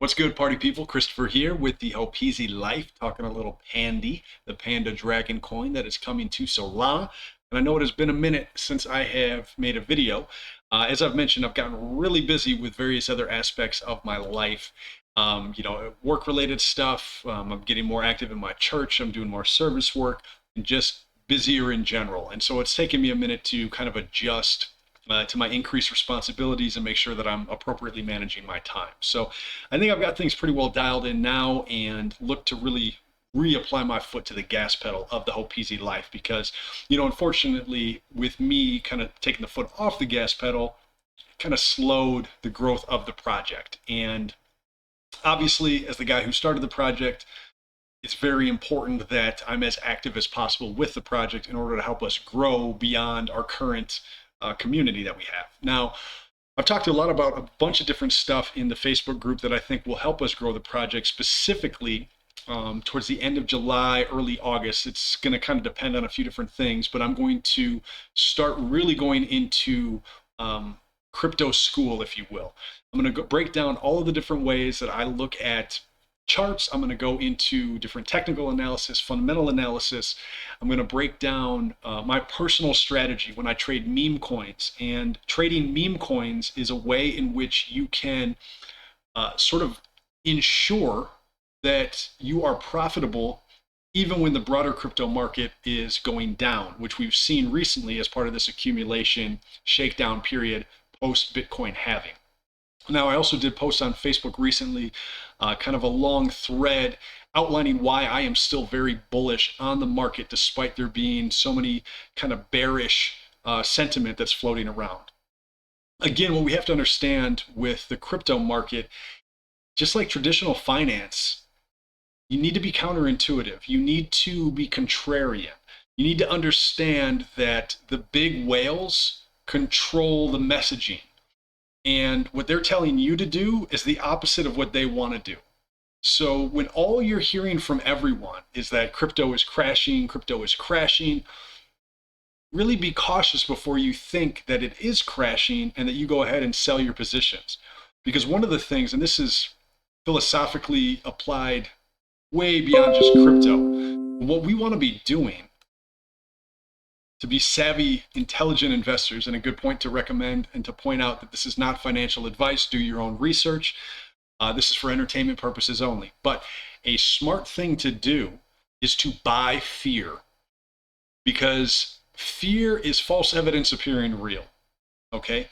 What's good, party people? Christopher here with the hopezy.life, talking a little Pandy, the Panda Dragon coin that is coming to Solana. And I know it has been a minute since I have made a video. As I've mentioned, I've gotten really busy with various other aspects of my life. Work-related stuff. I'm getting more active in my church. I'm doing more service work, and just busier in general. And so it's taken me a minute to kind of adjust to my increased responsibilities and make sure that I'm appropriately managing my time. So I think I've got things pretty well dialed in now and look to really reapply my foot to the gas pedal of the hopezy.life because, unfortunately, with me kind of taking the foot off the gas pedal, kind of slowed the growth of the project. And obviously, as the guy who started the project, it's very important that I'm as active as possible with the project in order to help us grow beyond our current community that we have. Now, I've talked a lot about a bunch of different stuff in the Facebook group that I think will help us grow the project, specifically towards the end of July, early August. It's going to kind of depend on a few different things, but I'm going to start really going into crypto school, if you will. I'm going to break down all of the different ways that I look at charts. I'm going to go into different technical analysis, fundamental analysis. I'm going to break down my personal strategy when I trade meme coins. And trading meme coins is a way in which you can sort of ensure that you are profitable even when the broader crypto market is going down, which we've seen recently as part of this accumulation shakedown period post Bitcoin halving. Now, I also did post on Facebook recently, kind of a long thread outlining why I am still very bullish on the market, despite there being so many kind of bearish sentiment that's floating around. Again, what we have to understand with the crypto market, just like traditional finance, you need to be counterintuitive. You need to be contrarian. You need to understand that the big whales control the messaging. And what they're telling you to do is the opposite of what they want to do. So when all you're hearing from everyone is that crypto is crashing, really be cautious before you think that it is crashing and that you go ahead and sell your positions. Because one of the things, and this is philosophically applied way beyond just crypto, what we want to be doing to be savvy, intelligent investors, and a good point to recommend and to point out that this is not financial advice. Do your own research. This is for entertainment purposes only. But a smart thing to do is to buy fear, because fear is false evidence appearing real. Okay?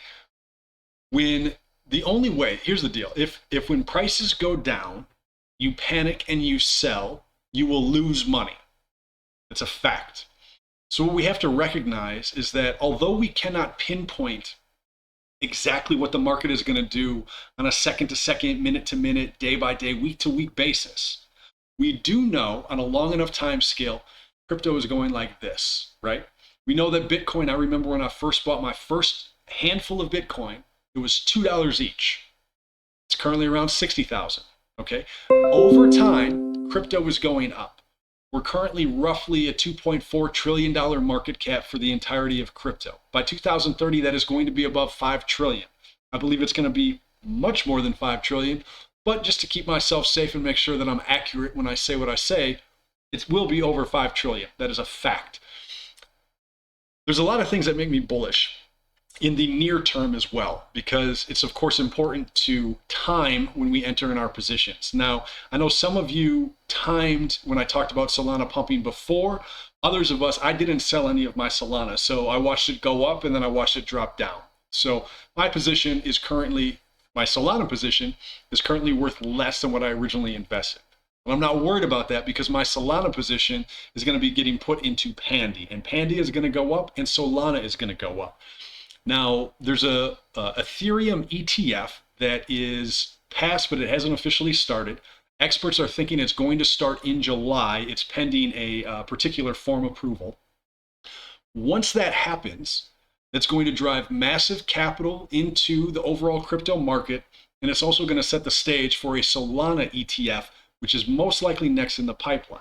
When the only way, here's the deal. If when prices go down, you panic and you sell, you will lose money. It's a fact. So what we have to recognize is that although we cannot pinpoint exactly what the market is going to do on a second-to-second, minute-to-minute, day-by-day, week-to-week basis, we do know on a long enough time scale, crypto is going like this, right? We know that Bitcoin, I remember when I first bought my first handful of Bitcoin, it was $2 each. It's currently around 60,000, okay? Over time, crypto is going up. We're currently roughly a $2.4 trillion market cap for the entirety of crypto. By 2030, that is going to be above 5 trillion. I believe it's going to be much more than 5 trillion, but just to keep myself safe and make sure that I'm accurate when I say what I say, it will be over 5 trillion. That is a fact. There's a lot of things that make me bullish in the near term as well, because it's of course important to time when we enter in our positions. Now, I know some of you timed when I talked about Solana pumping before. Others of us, I didn't sell any of my Solana, so I watched it go up and then I watched it drop down. So my position is currently, my Solana position is currently worth less than what I originally invested. But I'm not worried about that because my Solana position is going to be getting put into Pandy, and Pandy is going to go up and Solana is going to go up. Now, there's a Ethereum ETF that is passed, but it hasn't officially started. Experts are thinking it's going to start in July. It's pending a particular form approval. Once that happens, that's going to drive massive capital into the overall crypto market, and it's also going to set the stage for a Solana ETF, which is most likely next in the pipeline.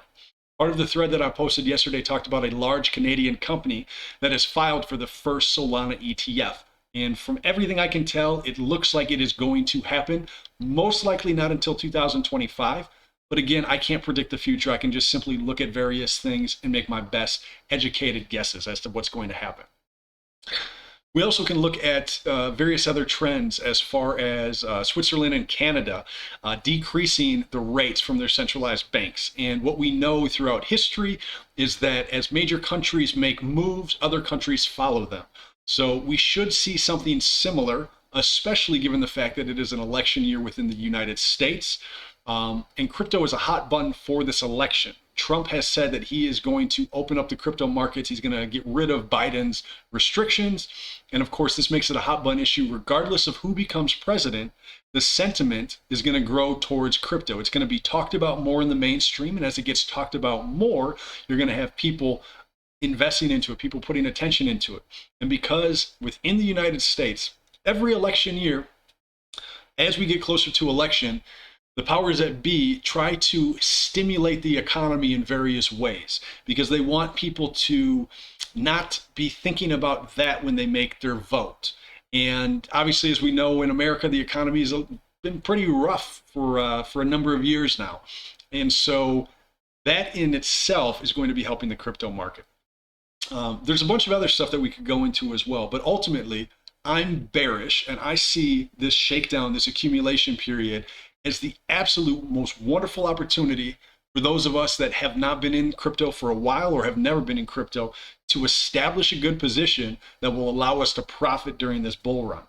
Part of the thread that I posted yesterday talked about a large Canadian company that has filed for the first Solana ETF. And from everything I can tell, it looks like it is going to happen. Most likely not until 2025. But again, I can't predict the future. I can just simply look at various things and make my best educated guesses as to what's going to happen. We also can look at various other trends as far as Switzerland and Canada decreasing the rates from their centralized banks. And what we know throughout history is that as major countries make moves, other countries follow them. So we should see something similar, especially given the fact that it is an election year within the United States. And crypto is a hot button for this election. Trump has said that he is going to open up the crypto markets. He's going to get rid of Biden's restrictions. And of course, this makes it a hot button issue. Regardless of who becomes president, the sentiment is going to grow towards crypto. It's going to be talked about more in the mainstream. And as it gets talked about more, you're going to have people investing into it, people putting attention into it. And because within the United States, every election year, as we get closer to election, the powers that be try to stimulate the economy in various ways because they want people to not be thinking about that when they make their vote. And obviously, as we know, in America, the economy has been pretty rough for a number of years now. And so that in itself is going to be helping the crypto market. There's a bunch of other stuff that we could go into as well, but ultimately, I'm bearish and I see this shakedown, this accumulation period as the absolute most wonderful opportunity for those of us that have not been in crypto for a while or have never been in crypto to establish a good position that will allow us to profit during this bull run.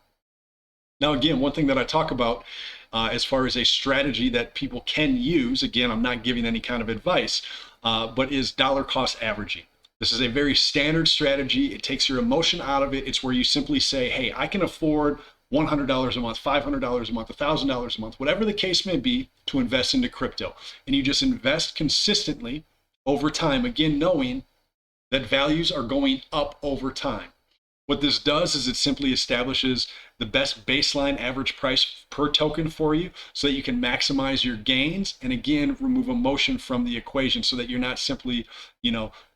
Now, again, one thing that I talk about as far as a strategy that people can use, again, I'm not giving any kind of advice, but is dollar cost averaging. This is a very standard strategy. It takes your emotion out of it. It's where you simply say, hey, I can afford $100 a month, $500 a month, $1,000 a month, whatever the case may be, to invest into crypto. And you just invest consistently over time, again, knowing that values are going up over time. What this does is it simply establishes the best baseline average price per token for you so that you can maximize your gains and again remove emotion from the equation so that you're not simply,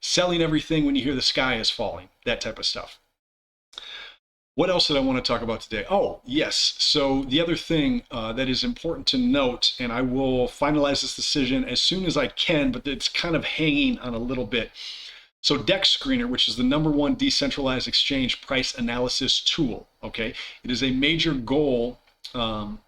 selling everything when you hear the sky is falling, that type of stuff. What else did I want to talk about today? Oh, yes. So the other thing that is important to note, and I will finalize this decision as soon as I can, but it's kind of hanging on a little bit. So DEX Screener, which is the #1 decentralized exchange price analysis tool, okay? It is a major goal, when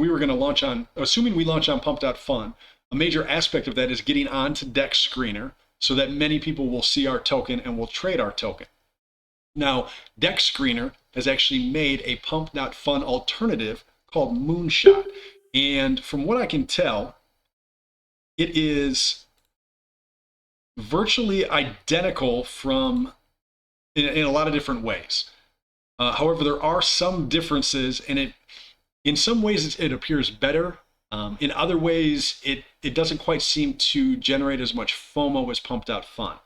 we were going to launch on, assuming we launch on Pump.Fun, a major aspect of that is getting onto DEX Screener so that many people will see our token and will trade our token. Now, DEX Screener has actually made a Pump.Fun alternative called Moonshot. And from what I can tell, it is virtually identical in a lot of different ways. However, there are some differences, and in some ways it appears better. In other ways, it doesn't quite seem to generate as much FOMO as Pump.Fun.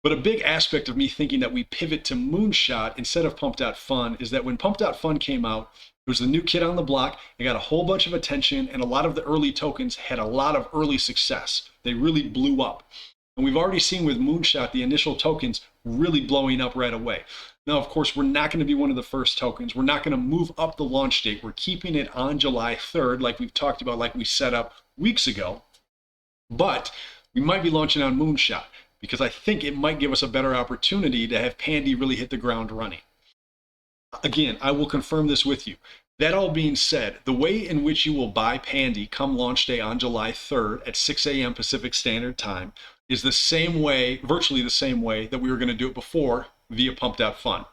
But a big aspect of me thinking that we pivot to Moonshot instead of Pump.Fun is that when Pump.Fun came out, it was the new kid on the block. It got a whole bunch of attention, and a lot of the early tokens had a lot of early success. They really blew up. And we've already seen with Moonshot the initial tokens really blowing up right away. Now, of course, we're not going to be one of the first tokens. We're not going to move up the launch date. We're keeping it on July 3rd, like we've talked about, like we set up weeks ago. But we might be launching on Moonshot because I think it might give us a better opportunity to have Pandy really hit the ground running. Again, I will confirm this with you. That all being said, the way in which you will buy Pandy come launch day on July 3rd at 6 a.m. Pacific Standard Time is the same way, virtually the same way that we were going to do it before via Pump.Fun.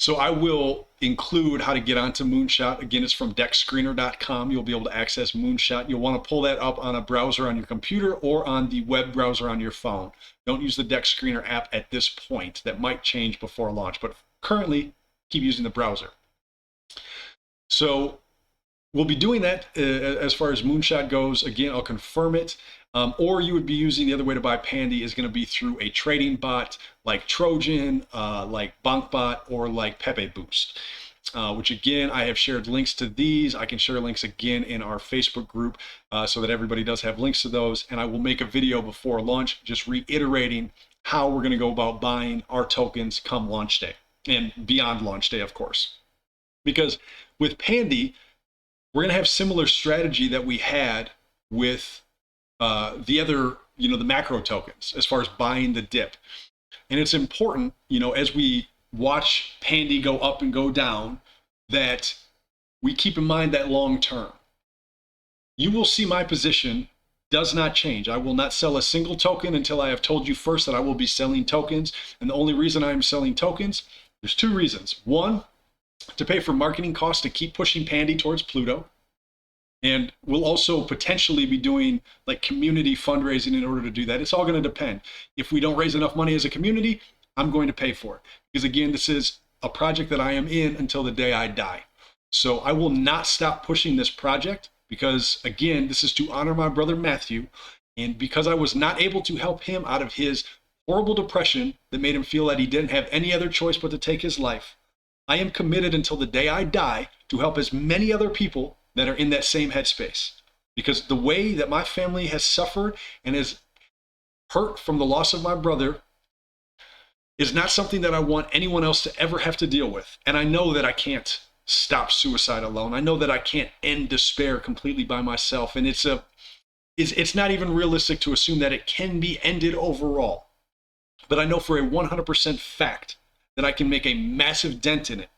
So I will include how to get onto Moonshot. Again, it's from dexscreener.com. You'll be able to access Moonshot. You'll want to pull that up on a browser on your computer or on the web browser on your phone. Don't use the Dex Screener app at this point. That might change before launch, but currently keep using the browser. So we'll be doing that as far as Moonshot goes. Again, I'll confirm it. Or you would be using the other way to buy Pandy is going to be through a trading bot like Trojan, like BankBot, or like Pepe Boost. Which again, I have shared links to these. I can share links again in our Facebook group so that everybody does have links to those. And I will make a video before launch just reiterating how we're going to go about buying our tokens come launch day. and beyond launch day, of course. Because with Pandy, we're going to have similar strategy that we had with the other, the macro tokens as far as buying the dip. And it's important, as we watch Pandy go up and go down, that we keep in mind that long term. You will see my position does not change. I will not sell a single token until I have told you first that I will be selling tokens. And the only reason I'm selling tokens, there's two reasons. One, to pay for marketing costs to keep pushing Pandy towards Pluto. And we'll also potentially be doing like community fundraising in order to do that. It's all going to depend. If we don't raise enough money as a community, I'm going to pay for it. Because again, this is a project that I am in until the day I die. So I will not stop pushing this project because, again, this is to honor my brother Matthew. And because I was not able to help him out of his horrible depression that made him feel that he didn't have any other choice but to take his life, I am committed until the day I die to help as many other people that are in that same headspace. Because the way that my family has suffered and is hurt from the loss of my brother is not something that I want anyone else to ever have to deal with. And I know that I can't stop suicide alone. I know that I can't end despair completely by myself. And it's not even realistic to assume that it can be ended overall. But I know for a 100% fact that I can make a massive dent in it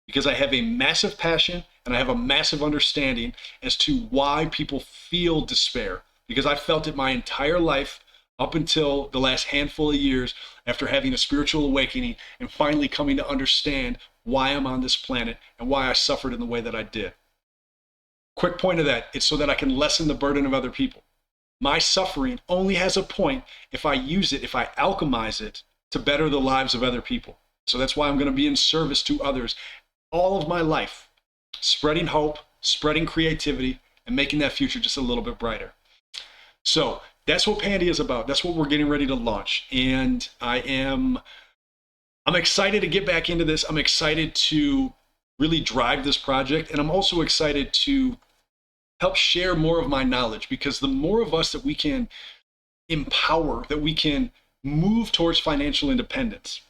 because I have a massive passion and I have a massive understanding as to why people feel despair, because I felt it my entire life up until the last handful of years after having a spiritual awakening and finally coming to understand why I'm on this planet and why I suffered in the way that I did. Quick point of that, it's so that I can lessen the burden of other people. My suffering only has a point if I use it, if I alchemize it to better the lives of other people. So that's why I'm going to be in service to others all of my life, spreading hope, spreading creativity, and making that future just a little bit brighter. So that's what Pandy is about. That's what we're getting ready to launch. And I'm excited to get back into this. I'm excited to really drive this project. And I'm also excited to help share more of my knowledge, because the more of us that we can empower, that we can move towards financial independence,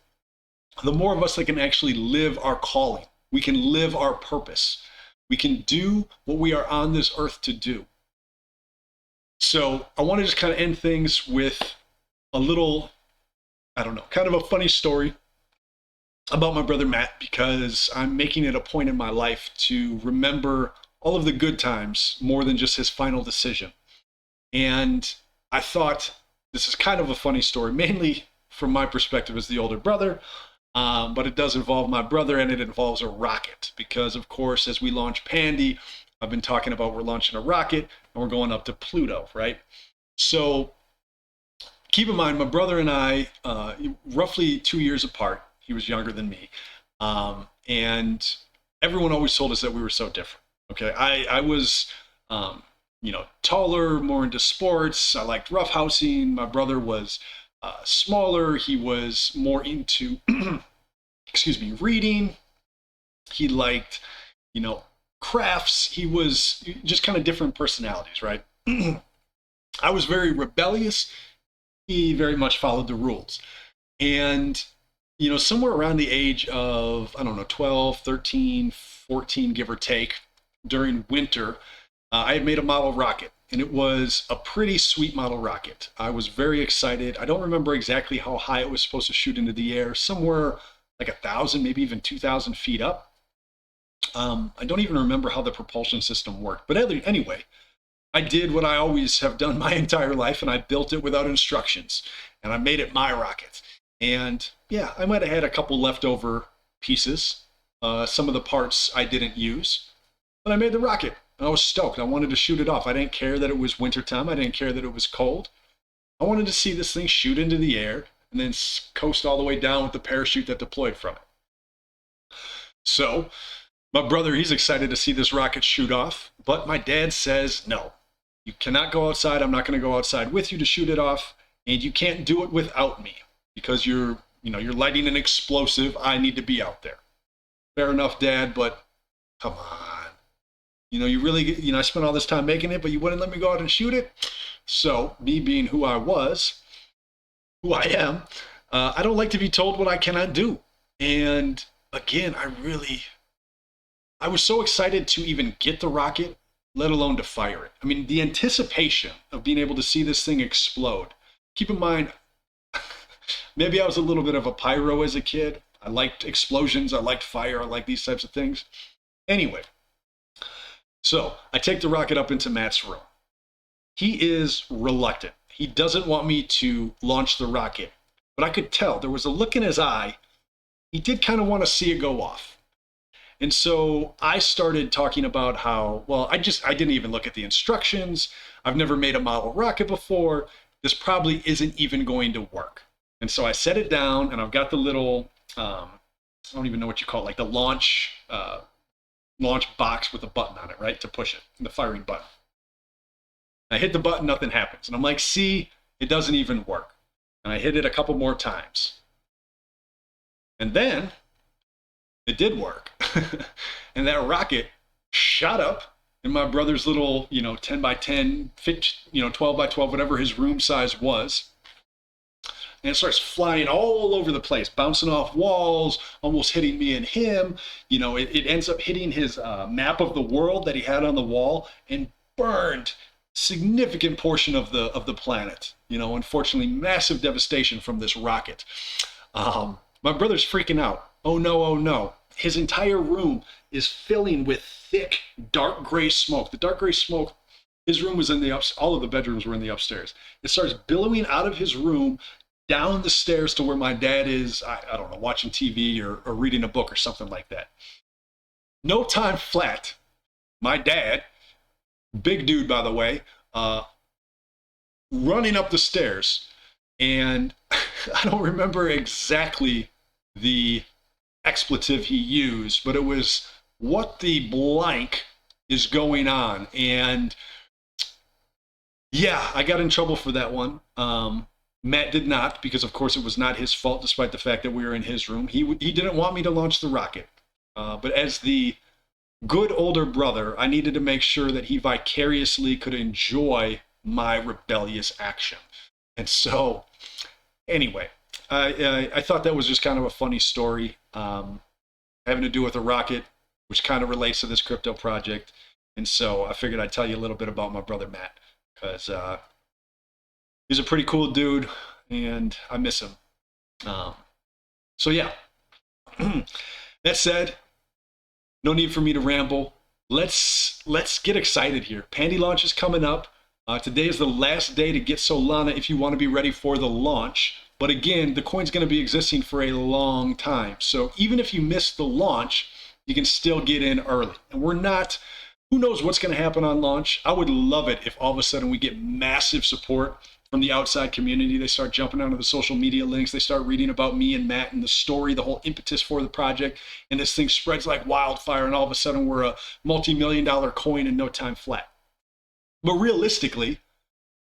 the more of us that can actually live our calling. We can live our purpose. We can do what we are on this earth to do. So I want to just kind of end things with a little, kind of a funny story about my brother Matt, because I'm making it a point in my life to remember all of the good times more than just his final decision. And I thought this is kind of a funny story, mainly from my perspective as the older brother. But it does involve my brother, and it involves a rocket, because of course, as we launch Pandy, I've been talking about we're launching a rocket and we're going up to Pluto, right? So keep in mind, my brother and I, roughly 2 years apart, he was younger than me. And everyone always told us that we were so different. Okay. I was, taller, more into sports. I liked roughhousing. My brother was smaller. He was more into, reading. He liked, crafts. He was just kind of different personalities, right? I was very rebellious. He very much followed the rules. And, somewhere around the age of, 12, 13, 14, give or take, during winter, I had made a model rocket. And it was a pretty sweet model rocket. I was very excited. I don't remember exactly how high it was supposed to shoot into the air, somewhere like 1,000, maybe even 2,000 feet up. I don't even remember how the propulsion system worked. But anyway, I did what I always have done my entire life, and I built it without instructions. And I made it my rocket. And yeah, I might have had a couple leftover pieces. Some of the parts I didn't use. But I made the rocket. I was stoked. I wanted to shoot it off. I didn't care that it was wintertime. I didn't care that it was cold. I wanted to see this thing shoot into the air and then coast all the way down with the parachute that deployed from it. So my brother, he's excited to see this rocket shoot off, but my dad says, no, you cannot go outside. I'm not going to go outside with you to shoot it off, and you can't do it without me because you're lighting an explosive. I need to be out there. Fair enough, Dad, but come on. You really, I spent all this time making it, but you wouldn't let me go out and shoot it. So me being who I am, I don't like to be told what I cannot do. And again, I was so excited to even get the rocket, let alone to fire it. I mean, the anticipation of being able to see this thing explode. Keep in mind, maybe I was a little bit of a pyro as a kid. I liked explosions, I liked fire, I liked these types of things. Anyway, so I take the rocket up into Matt's room. He is reluctant. He doesn't want me to launch the rocket, but I could tell there was a look in his eye. He did kind of want to see it go off. And so I started talking about how, well, I didn't even look at the instructions. I've never made a model rocket before. This probably isn't even going to work. And so I set it down, and I've got the little, I don't even know what you call it, like the launch box with a button on it, right, to push it, the firing button. I hit the button, nothing happens. And I'm like, see, it doesn't even work. And I hit it a couple more times. And then it did work. And that rocket shot up in my brother's little, 10 by 10, 12 by 12, whatever his room size was. And it starts flying all over the place, bouncing off walls, almost hitting me and him. It ends up hitting his map of the world that he had on the wall and burned significant portion of the planet. Unfortunately, massive devastation from this rocket. My brother's freaking out. Oh no, oh no. His entire room is filling with thick, dark gray smoke. The dark gray smoke, his room was in the all of the bedrooms were in the upstairs. It starts billowing out of his room down the stairs to where my dad is, I don't know, watching TV or reading a book or something like that. No time flat. My dad, big dude, by the way, running up the stairs. And I don't remember exactly the expletive he used, but it was, what the blank is going on? And yeah, I got in trouble for that one. Matt did not, because of course it was not his fault, despite the fact that we were in his room. He didn't want me to launch the rocket. But as the good older brother, I needed to make sure that he vicariously could enjoy my rebellious action. And so, anyway, I thought that was just kind of a funny story, having to do with a rocket, which kind of relates to this crypto project. And so I figured I'd tell you a little bit about my brother Matt, because he's a pretty cool dude, and I miss him. So yeah, that said, no need for me to ramble. Let's get excited here. Pandy launch is coming up. Today is the last day to get Solana if you want to be ready for the launch. But again, the coin's going to be existing for a long time. So even if you miss the launch, you can still get in early. And who knows what's going to happen on launch? I would love it if all of a sudden we get massive support from the outside community. They start jumping onto the social media links. They start reading about me and Matt and the story, the whole impetus for the project. And this thing spreads like wildfire. And all of a sudden we're a multi-million-dollar coin in no time flat. But realistically,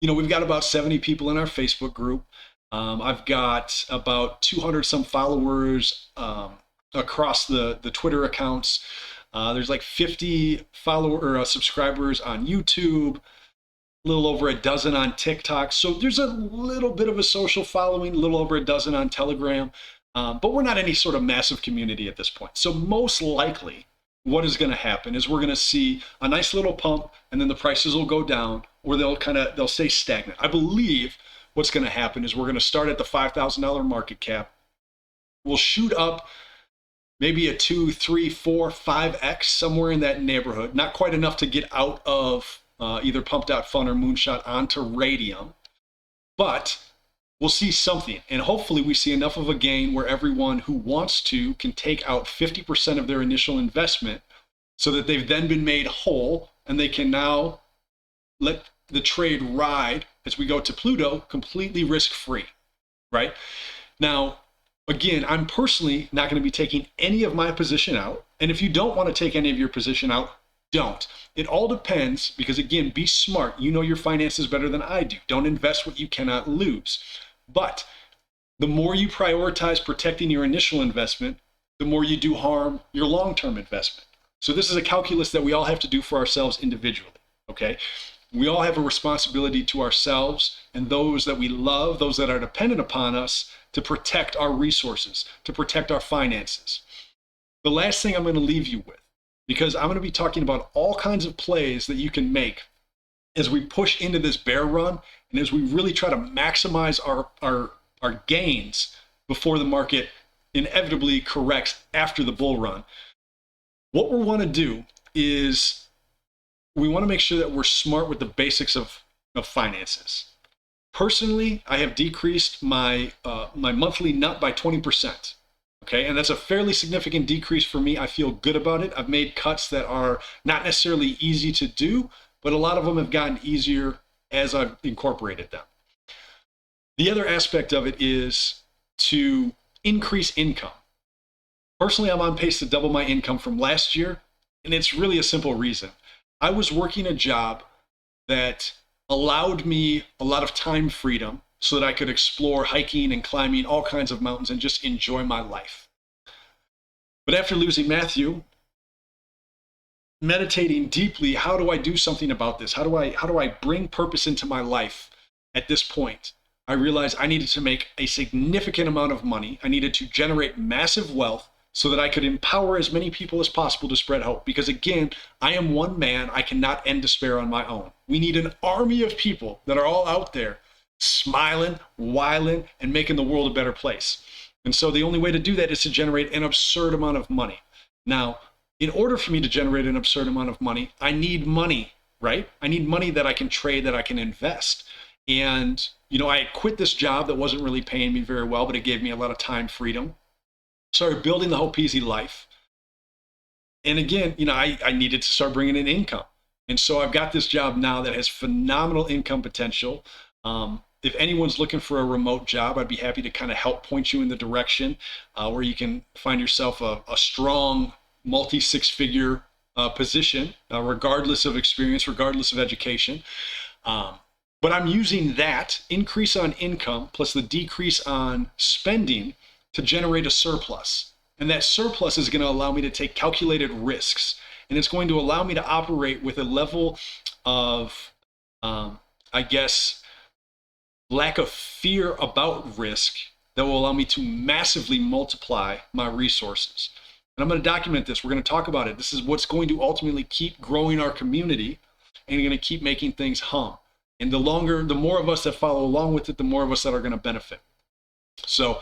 we've got about 70 people in our Facebook group. I've got about 200 some followers across the Twitter accounts. There's like 50 subscribers on YouTube, a little over a dozen on TikTok. So there's a little bit of a social following, a little over a dozen on Telegram. But we're not any sort of massive community at this point. So most likely what is going to happen is we're going to see a nice little pump, and then the prices will go down, or they'll stay stagnant. I believe what's going to happen is we're going to start at the $5,000 market cap. We'll shoot up maybe a 2, 3, 4, 5x, somewhere in that neighborhood. Not quite enough to get out of either Pump.Fun or Moonshot onto Radium, but we'll see something. And hopefully we see enough of a gain where everyone who wants to can take out 50% of their initial investment, so that they've then been made whole and they can now let the trade ride as we go to Pluto completely risk-free, right? Now, again, I'm personally not going to be taking any of my position out. And if you don't want to take any of your position out, don't. It all depends, because again, be smart. You know your finances better than I do. Don't invest what you cannot lose. But the more you prioritize protecting your initial investment, the more you do harm your long-term investment. So this is a calculus that we all have to do for ourselves individually, okay? We all have a responsibility to ourselves and those that we love, those that are dependent upon us, to protect our resources, to protect our finances. the last thing I'm going to leave you with, because I'm going to be talking about all kinds of plays that you can make as we push into this bear run and as we really try to maximize our gains before the market inevitably corrects after the bull run. What we want to do is we want to make sure that we're smart with the basics of finances. Personally, I have decreased my my monthly nut by 20%. Okay, and that's a fairly significant decrease for me. I feel good about it. I've made cuts that are not necessarily easy to do, but a lot of them have gotten easier as I've incorporated them. The other aspect of it is to increase income. Personally, I'm on pace to double my income from last year, and it's really a simple reason. I was working a job that allowed me a lot of time freedom so that I could explore hiking and climbing all kinds of mountains and just enjoy my life. But after losing Matthew, meditating deeply, how do I do something about this? How do I bring purpose into my life at this point? I realized I needed to make a significant amount of money. I needed to generate massive wealth so that I could empower as many people as possible to spread hope. Because again, I am one man. I cannot end despair on my own. We need an army of people that are all out there smiling, whiling, and making the world a better place. And so the only way to do that is to generate an absurd amount of money. Now, in order for me to generate an absurd amount of money, I need money, right? I need money that I can trade, that I can invest. And, you know, I quit this job that wasn't really paying me very well, but it gave me a lot of time freedom. Started building the hopezy life. And again, you know, I needed to start bringing in income. And so I've got this job now that has phenomenal income potential. If anyone's looking for a remote job, I'd be happy to kind of help point you in the direction where you can find yourself a strong multi-six-figure position, regardless of experience, regardless of education. But I'm using that increase on income plus the decrease on spending to generate a surplus. And that surplus is going to allow me to take calculated risks. And it's going to allow me to operate with a level of, I guess, lack of fear about risk that will allow me to massively multiply my resources. And I'm going to document this. We're going to talk about it. This is what's going to ultimately keep growing our community and going to keep making things hum. And the more of us that follow along with it, the more of us that are going to benefit. So,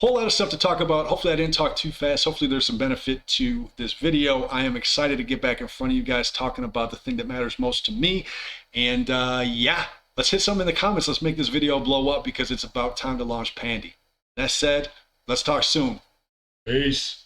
whole lot of stuff to talk about. Hopefully I didn't talk too fast. Hopefully there's some benefit to this video. I am excited to get back in front of you guys talking about the thing that matters most to me. And yeah, let's hit some in the comments. Let's make this video blow up because it's about time to launch Pandy. That said, let's talk soon. Peace.